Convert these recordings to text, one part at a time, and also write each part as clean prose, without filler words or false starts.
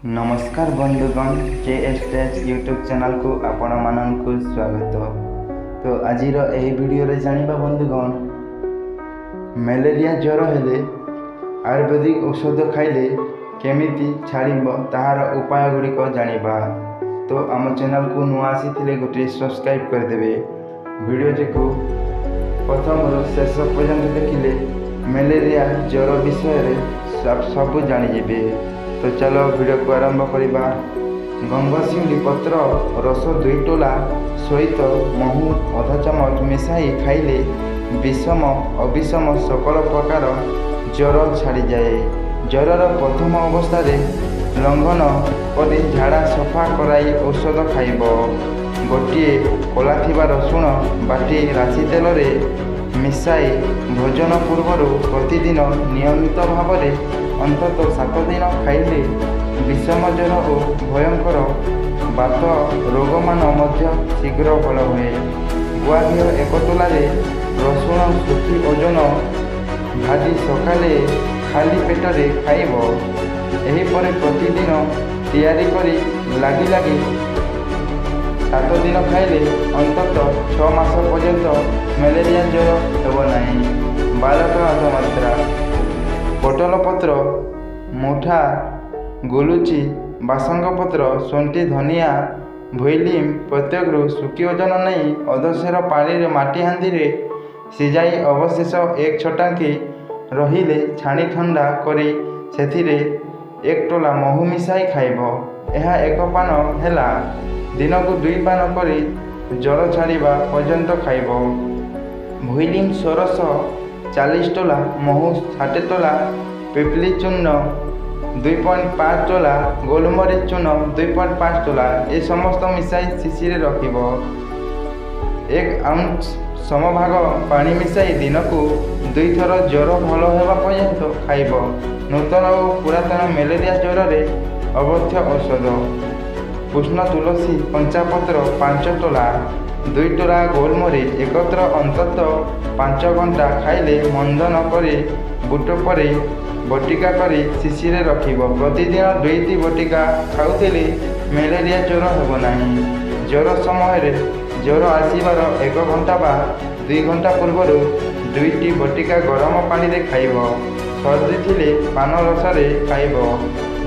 नमस्कार बंधुगण JSTech YouTube channel को आपण मानक स्वागत। तो आज यही वीडियो रे जानिबा बंधुगण मलेरिया ज्वर हेले आयुर्वेदिक औषध खाइले केमिति छाड़िब ताहार उपाय गुड़िक जानिबा। तो आम चैनल को नुआ आसी गोटे सब्सक्राइब करदेवे। वीडियो को प्रथम शेष पर्यंत देखिले मलेरिया ज्वर विषय सब जानिजे। तो चलो वीडियो को आरंभ करिबा। गंगशिउली पत्र रस 2 टोला सहित महू आधा चमच मिसाई खाइले विषम अविषम सकल प्रकार ज्वर छाड़ी जाए। ज्वरर प्रथम अवस्था लंघन कर झाड़ा सफा कराई औषध खाइब। गोटे कला थिबा रसुण बाटी राशि तेल मिसाई भोजन पूर्व प्रतिदिन नियमित भाव अंतत 7 दिन खाइले विषम ज्वर और भयंकर बात रोग मान शीघ्र भल हुए। गुआ घी 1 तोला रसुण सुखी ओजन भाजी सकाले खाली पेटरे खाइब। एहीपर प्रतिदिन तैयारी करी लगी 7 दिन खाइले अंतत 6 मास पर्यंत मलेरिया ज्वर हेब नहीं। बालक मात्रा पटल पत्र मुठा गोलुची बासंग पत्र शुंठी धनिया भोइलिम प्रत्येक सुखी ओजन नहीं अधसेर पानी माटी हांदी सिजाई अवशेष 1 छटांकी रहिले छाणी ठंडा करी सेथिरे 1 टोला महू मिसाई खाइब। यह 1 पान हेला दिन को 2 पान करी ज्वर छाड़िबा पर्यंत खाइब। भोइलिम सरस 40 टोला महू 60 टोला पिपली चूर्ण 2.5 टोला गोलमरीच चूर्ण 2.5 टोला ये समस्त मिसाई शिशी रे रखिब। 1 आउंस समभाग पानी मिसाई दिन को 2 थर ज्वर भल होगा पर्यंत खाइब। नूतन और पुरातन मलेरिया ज्वर रे अवश्य औषध कृष्ण तुलसी कंचा पत्र 5 टोला 2 टोला गोलमरीच एकत्र अंतत 5 घंटा खाइले मंद न करी बुट पर बटिका करी शिशी रे रखिब। प्रतिदिन 2टी बटिका खाउथिले मलेरिया ज्वर हेब नहीं। ज्वर समय ज्वर आसबार 1 घंटा बा 2 घंटा पूर्व 2टी बटिका गरम पानी रे खाइब। सर्दी थिले पान रस रे खाइब।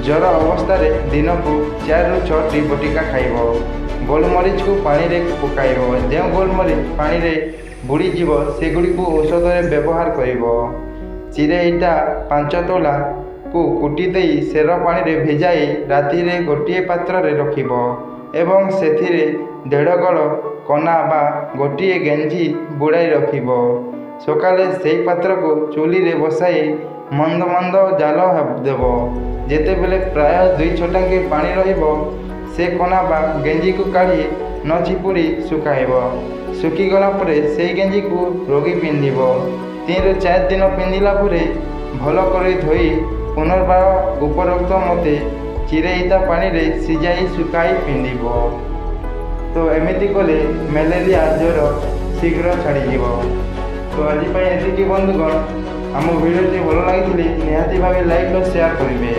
ज्वर अवस्था दिन को 4 ରୁ 6टी बटिका खाइब। गोलमरीच को पानी रे पकाइब। जो गोलमरीच पानी रे बुड़ी जीव सेगुड़ी को औषध रे व्यवहार करिब। चिरेईटा 5 तोला को कुटी देई सेर पानी रे भेजाई राति रे गोटे पात्र रे रखिब एवं सेथिरे 1.5 गड़ कना बा गोटे गेंजी बुड़ाई रखिब। सकाले सेई पात्र को चूली रे बसाई मंद मंद जाल देव। जेतेबेले प्राय 2 छटांकी पानी रहिब से कना बा गेंजी को काढ़ी न चिपुड़ी सुखाइब। सुखी गला परे से गेंजी को रोगी पिंधिब। 3 ରୁ 4 दिन पिंधिला परे भल कर धोई पुनर्बार उपरोक्त मते चिरेईता पानी रे सिजाई सुखाई पिंधिब। तो एमिति कले मलेरिया ज्वर शीघ्र छाड़ीज। तो आज एति बंधुगण आम वीडियो भल लगी निहाती भाव लाइक और शेयर करेंगे।